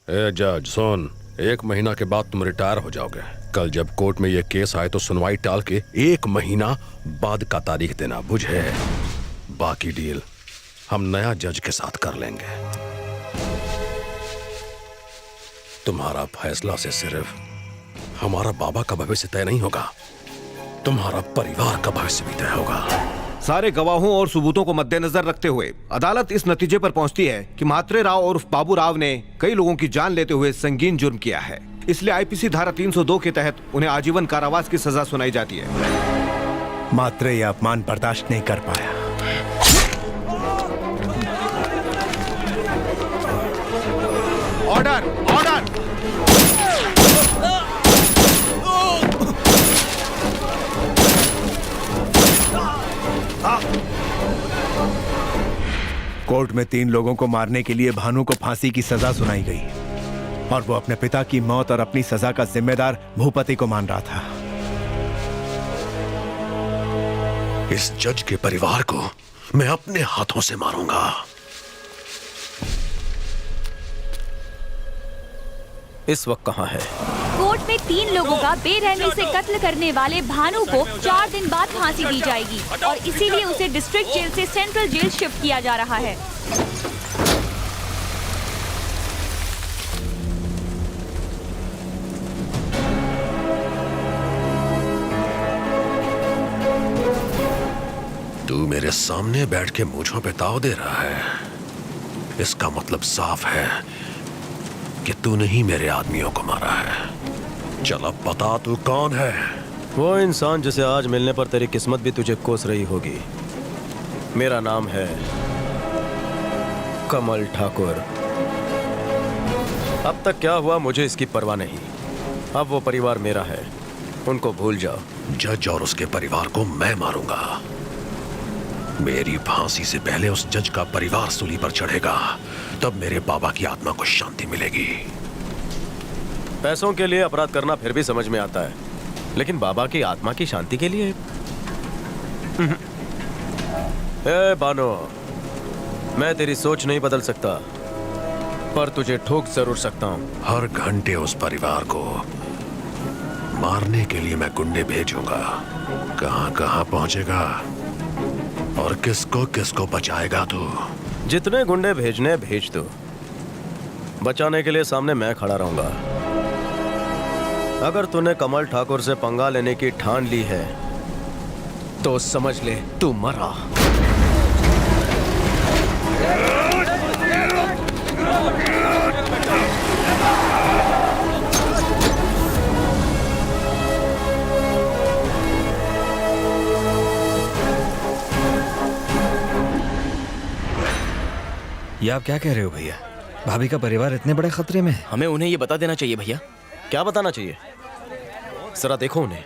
ए जज सुन, 1 महीना के बाद तुम रिटायर हो जाओगे। कल जब कोर्ट में ये केस आए तो सुनवाई टाल के 1 महीना बाद का तारीख देना, बुझे? बाकी डील हम नया जज के साथ कर लेंगे। तुम्हारा फैसला से सिर्फ हमारा बाबा का भविष्य तय नहीं होगा, तुम्हारा परिवार का भविष्य भी तय होगा। सारे गवाहों और सबूतों को मद्देनजर रखते हुए अदालत इस नतीजे पर पहुंचती है कि म्हात्रे राव उर्फ बाबू राव ने कई लोगों की जान लेते हुए संगीन जुर्म किया है। इसलिए आईपीसी धारा 302 के तहत उन्हें आजीवन कारावास की सजा सुनाई जाती है। म्हात्रे यह अपमान बर्दाश्त नहीं कर पाया। Order, order! कोर्ट में 3 लोगों को मारने के लिए भानु को फांसी की सजा सुनाई गई और वो अपने पिता की मौत और अपनी सजा का जिम्मेदार भूपति को मान रहा था। इस जज के परिवार को मैं अपने हाथों से मारूंगा। इस वक्त कहाँ है? कोर्ट में 3 लोगों का बेरहमी से कत्ल करने वाले भानु को 4 दिन बाद फांसी दी जाएगी और इसीलिए उसे डिस्ट्रिक्ट जेल से सेंट्रल जेल शिफ्ट किया जा रहा है। तू मेरे सामने बैठ के मुझों पे ताव दे रहा है, इसका मतलब साफ है कि तूने ही मेरे आदमियों को मारा है। चल अब बता तू कौन है? वो इंसान जिसे आज मिलने पर तेरी किस्मत भी तुझे कोस रही होगी। मेरा नाम है कमल ठाकुर। अब तक क्या हुआ मुझे इसकी परवाह नहीं। अब वो परिवार मेरा है, उनको भूल जाओ। जज और उसके परिवार को मैं मारूंगा। मेरी फांसी से पहले उस जज का परिवार सूली पर चढ़ेगा, तब मेरे बाबा की आत्मा को शांति मिलेगी। पैसों के लिए अपराध करना फिर भी समझ में आता है, लेकिन बाबा की आत्मा की शांति के लिए? ए बानो, मैं तेरी सोच नहीं बदल सकता, पर तुझे ठोक जरूर सकता हूं। हर घंटे उस परिवार को मारने के लिए मैं गुंडे भेजूंगा। कहां कहां पहुंचेगा और किसको किसको बचाएगा तू? जितने गुंडे भेजने भेज दो, बचाने के लिए सामने मैं खड़ा रहूंगा। अगर तूने कमल ठाकुर से पंगा लेने की ठान ली है तो समझ ले तू मरा। ये आप क्या कह रहे हो भैया? भाभी का परिवार इतने बड़े खतरे में है। हमें उन्हें ये बता देना चाहिए भैया। क्या बताना चाहिए? जरा देखो उन्हें।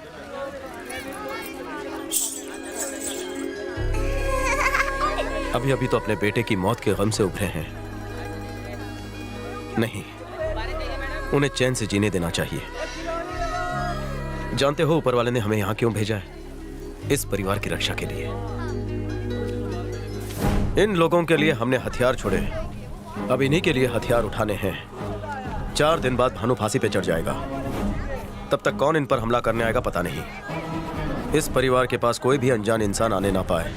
अभी अभी तो अपने बेटे की मौत के गम से उभरे हैं। नहीं, उन्हें चैन से जीने देना चाहिए। जानते हो ऊपर वाले ने हमें यहां क्यों भेजा है? इस परिवार की रक्षा के लिए। इन लोगों के लिए हमने हथियार छोड़े, अब इन्हीं के लिए हथियार उठाने हैं। 4 दिन बाद भानु फांसी पे चढ़ जाएगा, तब तक कौन इन पर हमला करने आएगा पता नहीं। इस परिवार के पास कोई भी अनजान इंसान आने ना पाए।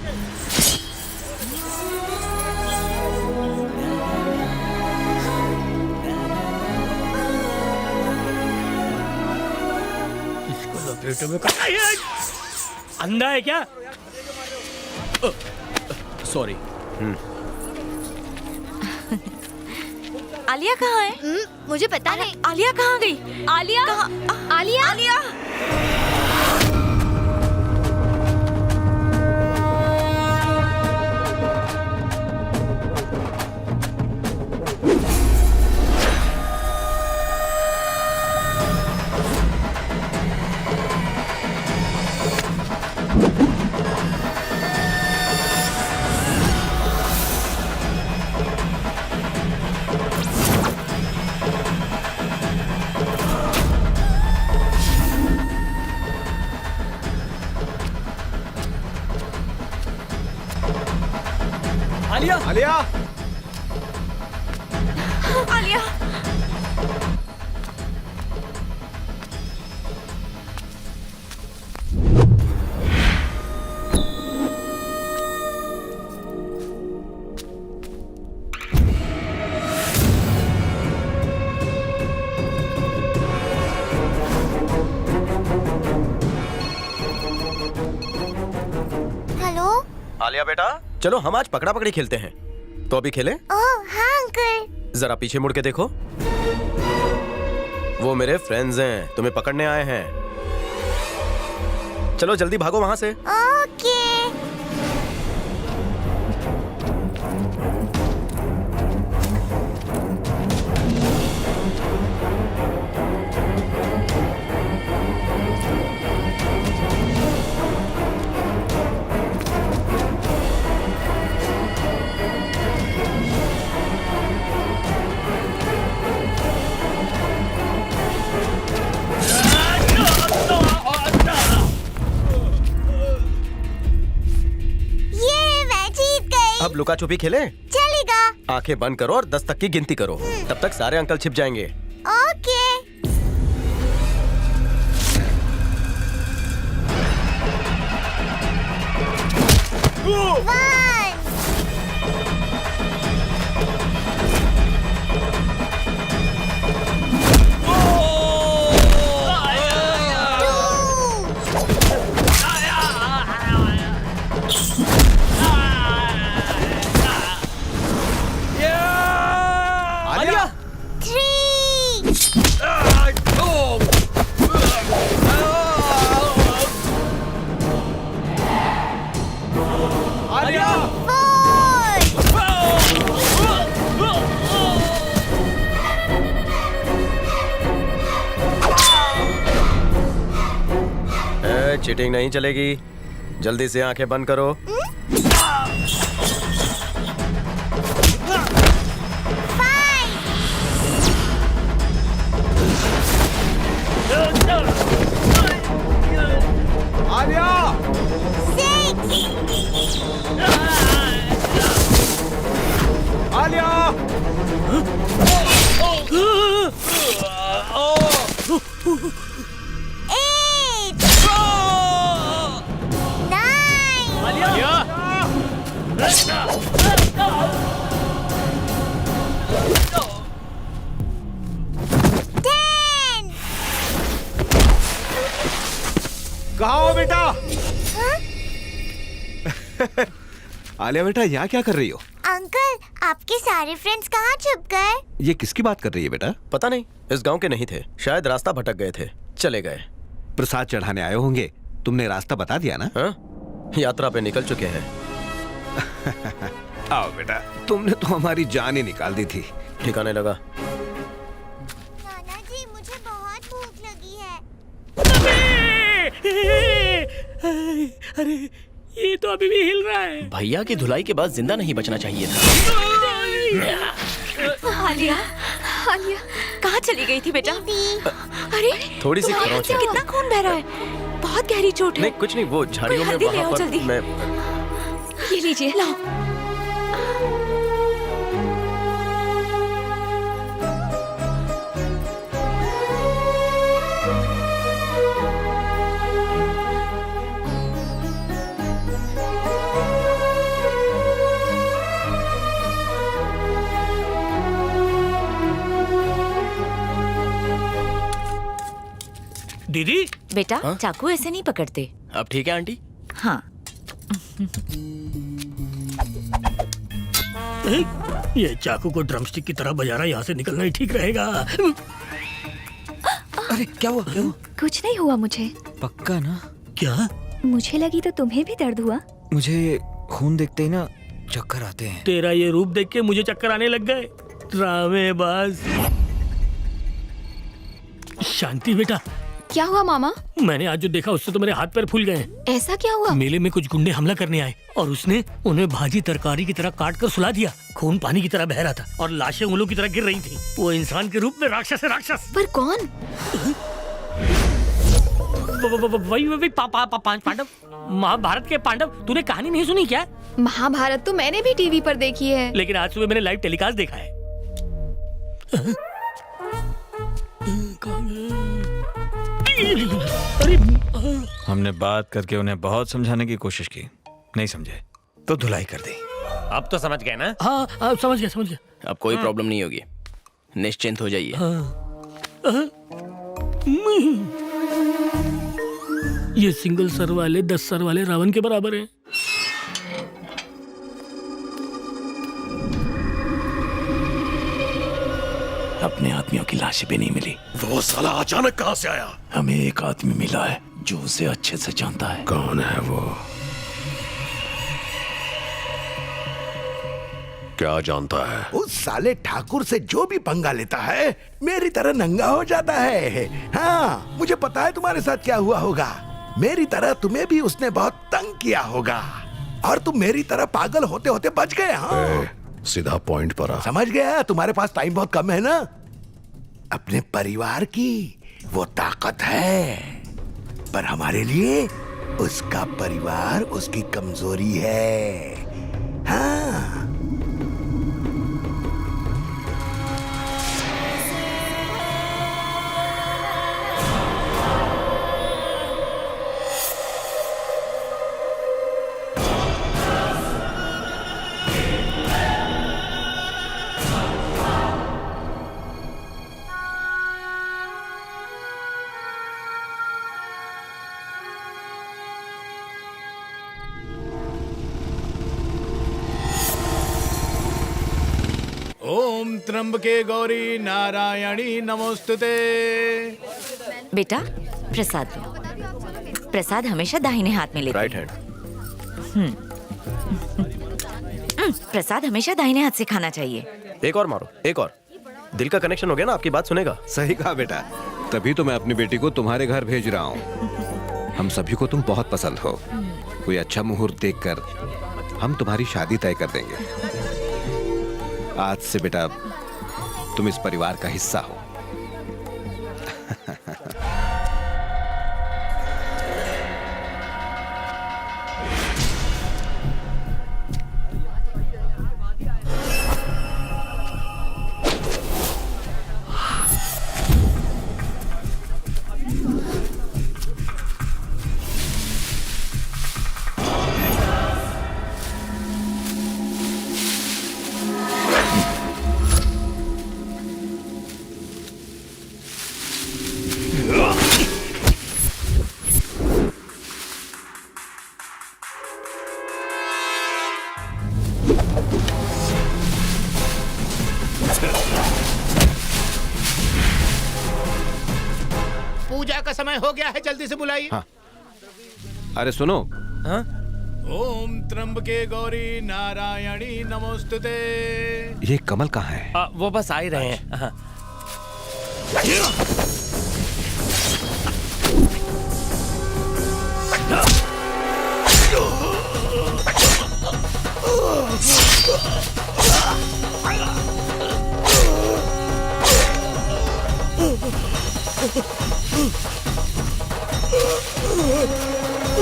इसको लपेटों में अंधा है क्या? सॉरी। आलिया कहाँ है? मुझे पता नहीं। आलिया कहाँ गई? आलिया कहाँ? आलिया? आलिया? आलिया! आलिया! आलिया! आलिया बेटा, चलो हम आज पकड़ा पकड़ी खेलते हैं। तो अभी खेलें? ओह हाँ अंकल। जरा पीछे मुड़ के देखो, वो मेरे फ्रेंड्स हैं, तुम्हें पकड़ने आए हैं। चलो जल्दी भागो वहां से। ओके। अब लुका छुपी खेलें? चलेगा। आंखें बंद करो और 10 तक की गिनती करो, तब तक सारे अंकल छिप जाएंगे। ओके। 1 चीटिंग नहीं चलेगी, जल्दी से आंखें बंद करो। आलिया! 6 आलिया! कहाँ हो बेटा? आलिया बेटा, यहाँ क्या कर रही हो? अंकल, आपके सारे फ्रेंड्स कहाँ छुप गए? ये किसकी बात कर रही है बेटा? पता नहीं, इस गांव के नहीं थे, शायद रास्ता भटक गए थे, चले गए। प्रसाद चढ़ाने आए होंगे, तुमने रास्ता बता दिया ना? हाँ? यात्रा पे निकल चुके हैं। आओ बेटा, तुमने तो हमारी जान ही निकाल दी थी। ठिकाने लगा। नाना जी, मुझे बहुत भूख लगी है। अरे ये तो अभी भी हिल रहा है। भैया की धुलाई के बाद जिंदा नहीं बचना चाहिए था। आलिया, आलिया कहाँ चली गई थी बेटा? अरे थोड़ी सी तुम्हारे खरोंच से है। कितना खून बह रहा है, बहुत गहरी चोट है। नहीं कुछ नहीं, वो झाड़ियों में हल्दी ले वहां आओ पर जल्दी। मैं। ये लीजिए, लाओ। दीदी बेटा चाकू ऐसे नहीं पकड़ते। अब ठीक है आंटी? हाँ। ये चाकू को ड्रमस्टिक की तरह बजाना यहाँ से निकलना ही ठीक रहेगा। अरे क्या हुआ, क्या हुआ? कुछ नहीं हुआ मुझे। पक्का ना? क्या? मुझे लगी तो तुम्हें भी दर्द हुआ? मुझे खून देखते ही ना चक्कर आते हैं। तेरा ये रूप देख के मुझे चक्कर आने लग गए। ड्रामेबाज। शांति बेटा। क्या हुआ मामा? मैंने आज जो देखा उससे तो मेरे हाथ पैर फूल गए। ऐसा क्या हुआ? मेले में कुछ गुंडे हमला करने आए और उसने उन्हें भाजी तरकारी की तरह काट कर सुला दिया। खून पानी की तरह बह रहा था और लाशें उंगलों की तरह गिर रही थी। वो इंसान के रूप में राक्षस है, राक्षस। पर कौन? वही पांडव, महाभारत के पांडव। तूने कहानी नहीं सुनी क्या? महाभारत तो मैंने भी टीवी पर देखी है, लेकिन आज सुबह मैंने लाइव टेलीकास्ट देखा है। हमने बात करके उन्हें बहुत समझाने की कोशिश की, नहीं समझे तो धुलाई कर दी। अब तो समझ गए ना? हाँ समझ गया। अब कोई प्रॉब्लम नहीं होगी, निश्चिंत हो जाइए। ये सिंगल सर वाले 10 सर वाले रावण के बराबर हैं। अपने आदमियों की लाशें भी नहीं मिली। वो साला अचानक कहां से आया? हमें एक आदमी मिला है जो उसे अच्छे से जानता है। कौन है वो? क्या जानता है? उस साले ठाकुर से जो भी पंगा लेता है मेरी तरह नंगा हो जाता है। हाँ, मुझे पता है तुम्हारे साथ क्या हुआ होगा। मेरी तरह तुम्हें भी उसने बहुत तंग किया होगा और तुम मेरी तरह पागल होते होते बच गए। हाँ, सीधा पॉइंट पर आ। समझ गया। तुम्हारे पास टाइम बहुत कम है ना। अपने परिवार की वो ताकत है, पर हमारे लिए उसका परिवार उसकी कमजोरी है। हाँ, ओम त्र्यंबके गौरी नारायणी नमोस्तुते। बेटा प्रसाद लो। प्रसाद हमेशा दाहिने हाथ में लेते। Right hand. प्रसाद हमेशा दाहिने हाथ से खाना चाहिए। एक और मारो, एक और। दिल का कनेक्शन हो गया ना, आपकी बात सुनेगा। सही कहा बेटा, तभी तो मैं अपनी बेटी को तुम्हारे घर भेज रहा हूँ। हम सभी को तुम बहुत पसंद हो। कोई अच्छा मुहूर्त देखकर हम तुम्हारी शादी तय कर देंगे। आज से बेटा तुम इस परिवार का हिस्सा हो। पूजा का समय हो गया है, जल्दी से बुलाइए। हाँ। अरे सुनो। हाँ? ओम त्र्यंबके गौरी नारायणी नमोस्तुते। ये कमल कहाँ है? वो बस आ ही रहे हैं। हाँ।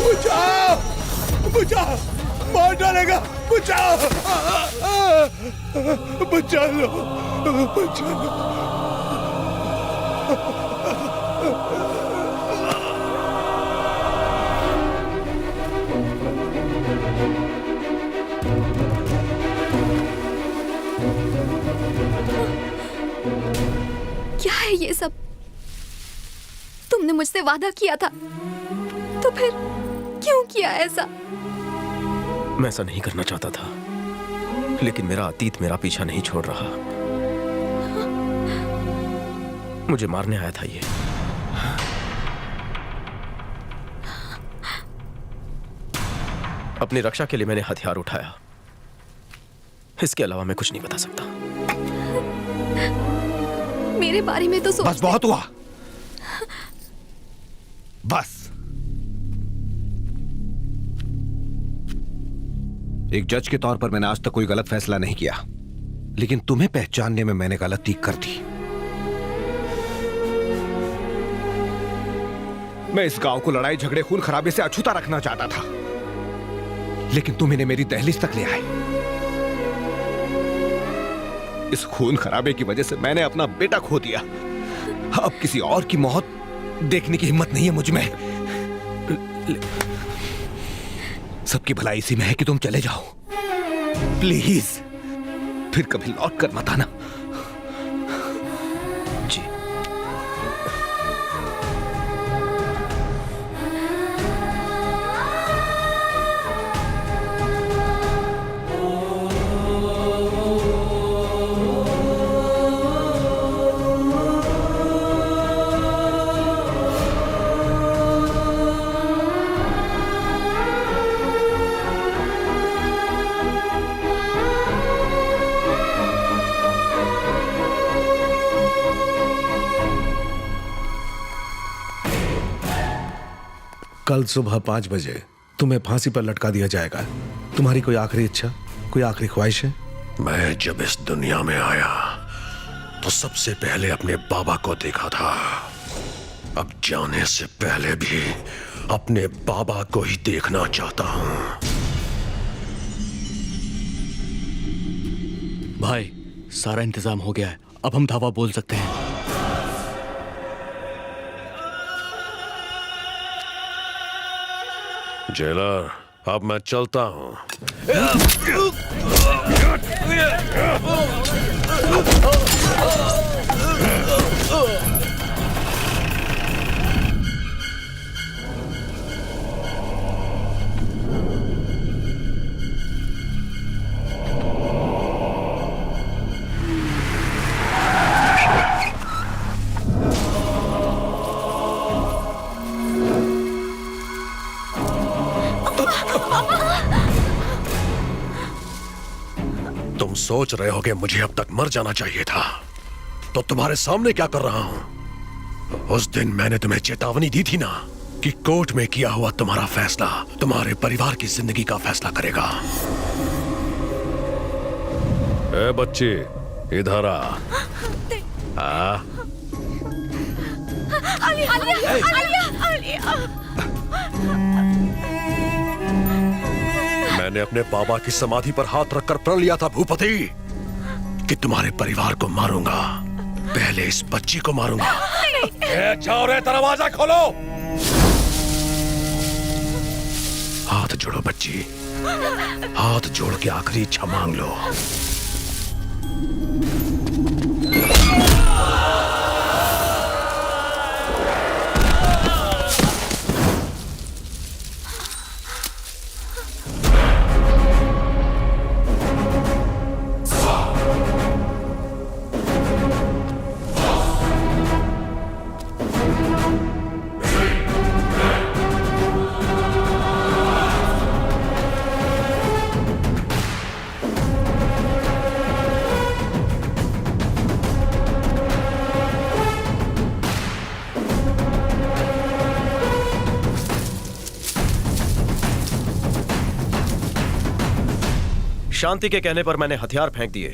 बचाओ, बचाओ, मार डालेगा। बचाओ, बचा लो, बचा लो। क्या है ये सब? तुमने मुझसे वादा किया था, तो फिर क्यों किया ऐसा? मैं ऐसा नहीं करना चाहता था, लेकिन मेरा अतीत मेरा पीछा नहीं छोड़ रहा। मुझे मारने आया था ये। अपनी रक्षा के लिए मैंने हथियार उठाया। इसके अलावा मैं कुछ नहीं बता सकता। मेरे बारे में तो सोच। बस बहुत हुआ। बस। एक जज के तौर पर मैंने आज तक कोई गलत फैसला नहीं किया, लेकिन तुम्हें पहचानने में मैंने गलती कर दी। मैं इस गांव को लड़ाई झगड़े खून खराबे से अछूता रखना चाहता था, लेकिन तुम इन्हें मेरी दहलीज तक ले आए। इस खून खराबे की वजह से मैंने अपना बेटा खो दिया। अब किसी और की मौत देखने की हिम्मत नहीं है मुझ में। सबकी भलाई इसी में है कि तुम चले जाओ, प्लीज। फिर कभी लौट कर मत आना। जी। कल सुबह 5 बजे तुम्हें फांसी पर लटका दिया जाएगा। तुम्हारी कोई आखिरी इच्छा, कोई आखिरी ख्वाहिश है? मैं जब इस दुनिया में आया तो सबसे पहले अपने बाबा को देखा था। अब जाने से पहले भी अपने बाबा को ही देखना चाहता हूं। भाई, सारा इंतजाम हो गया है, अब हम धावा बोल सकते हैं। जेलर, अब मैं चलता हूं। तुम सोच रहे हो कि मुझे अब तक मर जाना चाहिए था, तो तुम्हारे सामने क्या कर रहा हूं? उस दिन मैंने तुम्हें चेतावनी दी थी ना कि कोर्ट में किया हुआ तुम्हारा फैसला तुम्हारे परिवार की जिंदगी का फैसला करेगा। ए बच्ची, इधर आ। मैंने अपने बाबा की समाधि पर हाथ रखकर प्रण लिया था भूपति कि तुम्हारे परिवार को मारूंगा, पहले इस बच्ची को मारूंगा। जाओ रे, दरवाजा खोलो। हाथ जोड़ो बच्ची, हाथ जोड़ के आखिरी इच्छा मांग लो। शांति के कहने पर मैंने हथियार फेंक दिए,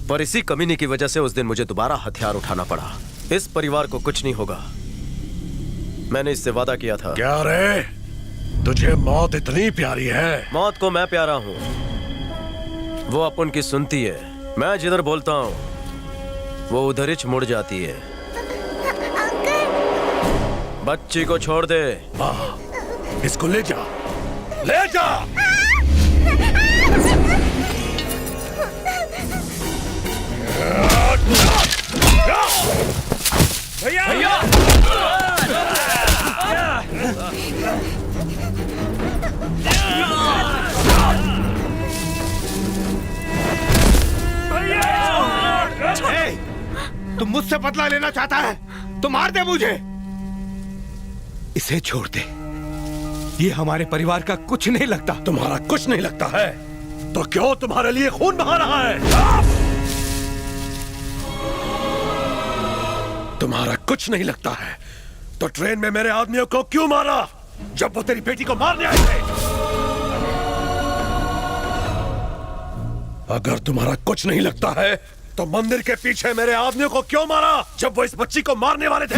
पर इसी कमीनी की वजह से उस दिन मुझे दोबारा हथियार उठाना पड़ा। इस परिवार को कुछ नहीं होगा, मैंने इससे वादा किया था। क्या रे, तुझे मौत इतनी प्यारी है? मौत को मैं प्यारा हूं, वो अपन की सुनती है। मैं जिधर बोलता हूं वो उधर ही मुड़ जाती है। बच्ची को छोड़ दे। इसको ले जा, ले जा। भैया भैया, तुम मुझसे बदला लेना चाहता है तो मार दे मुझे। इसे छोड़ दे, ये हमारे परिवार का कुछ नहीं लगता। तुम्हारा कुछ नहीं लगता है तो क्यों तुम्हारे लिए खून बहा रहा है? तुम्हारा कुछ नहीं लगता है तो ट्रेन में मेरे आदमियों को क्यों मारा जब वो तेरी बेटी को मारने आए थे? अगर तुम्हारा कुछ नहीं लगता है तो मंदिर के पीछे मेरे आदमियों को क्यों मारा जब वो इस बच्ची को मारने वाले थे?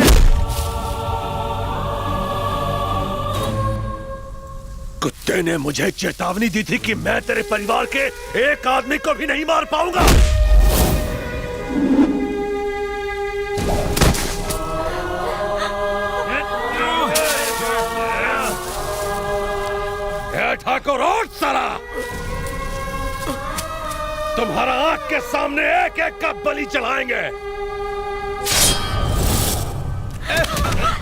कुत्ते ने मुझे चेतावनी दी थी कि मैं तेरे परिवार के एक आदमी को भी नहीं मार पाऊंगा। ठाकुर और साला, तुम्हारा आंख के सामने एक एक का बलि चढ़ाएंगे।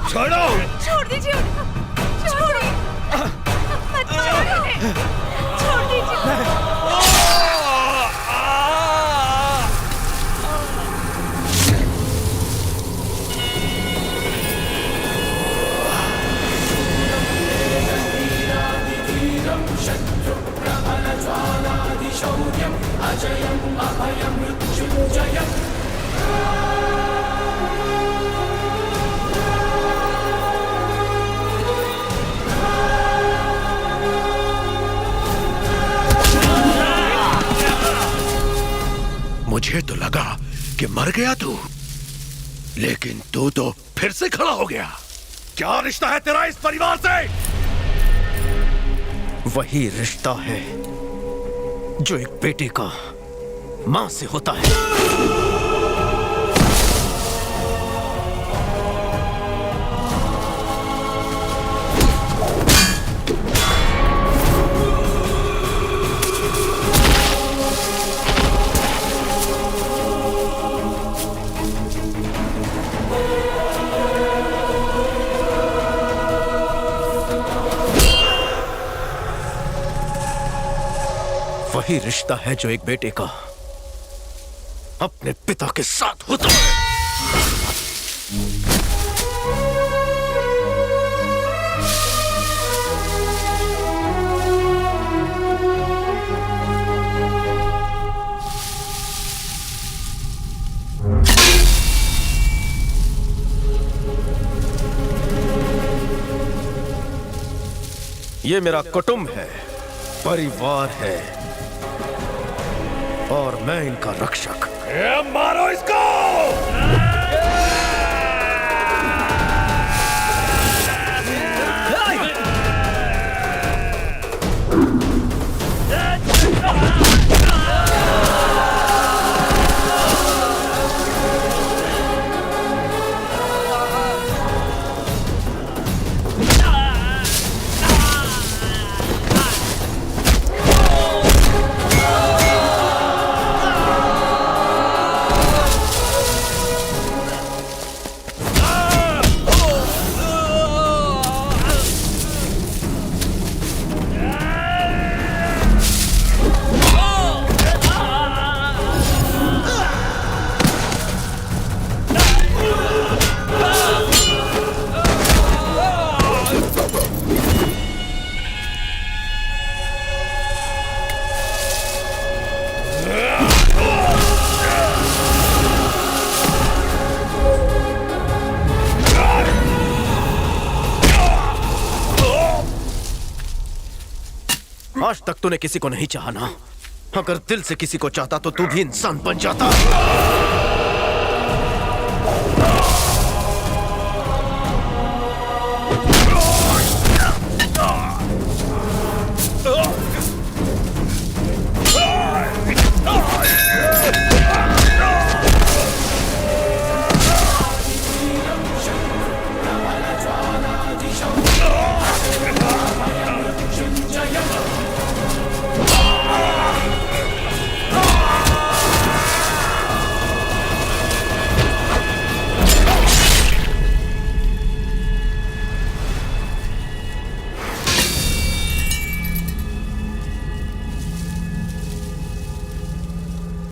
छोड़ो, छोड़ दीजिए, छोड़िए, मत छोड़िए, छोड़ दीजिए। मुझे तो लगा कि मर गया तू, लेकिन तू तो फिर से खड़ा हो गया। क्या रिश्ता है तेरा इस परिवार से? वही रिश्ता है जो एक बेटे का मां से होता है। वही रिश्ता है जो एक बेटे का अपने पिता के साथ होता है। ये मेरा कुटुंब है, परिवार है, और मैं इनका रक्षक। मारो इसको! आज तक तूने किसी को नहीं चाहा ना। अगर दिल से किसी को चाहता तो तू भी इंसान बन जाता।